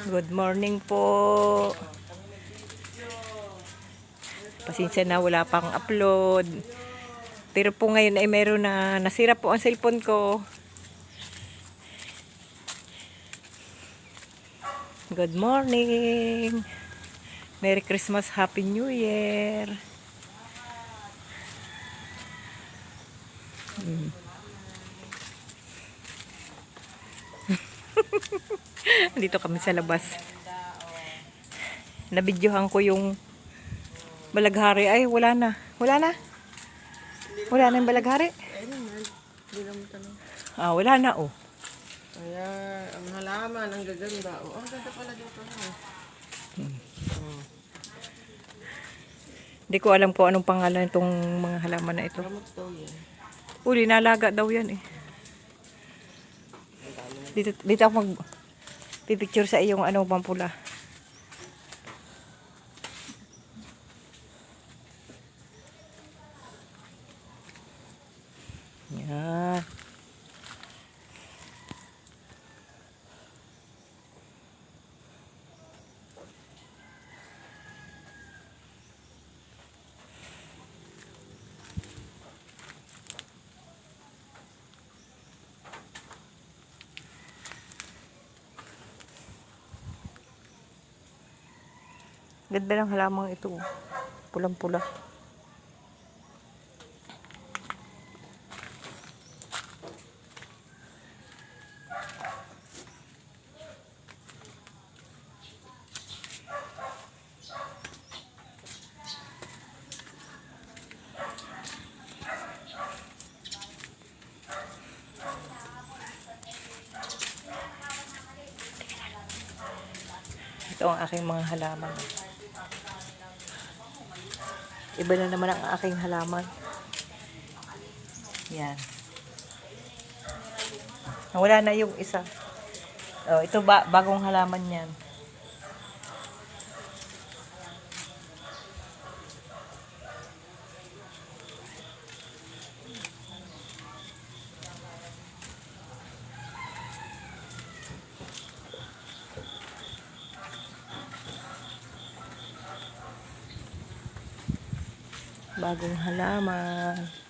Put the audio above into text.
Good morning po. Pasensya na wala pang upload. Pero po ngayon ay meron na nasira po ang cellphone ko. Good morning. Merry Christmas, Happy New Year. Dito kami sa labas. Nabidyohan ko yung balaghari. Ay, wala na. Wala na. Wala na yung balaghari. Ay naman, hindi naman tanong. Wala na oh. Kaya, ang halaman, ang gaganda. Oh, ang ganda pala dito. Hindi ko alam kung anong pangalan itong mga halaman na ito. Gamot daw yan. Uli, nalaga daw yan eh. Dito ako pipicture sa iyong ano, pampula. Yan. Ganda ng halamang ito. Pulang-pula. Ito ang aking mga halaman. Iba na naman ang aking halaman. Yan. Wala na yung isa. Oh, ito bagong halaman yan. Bagong halaman.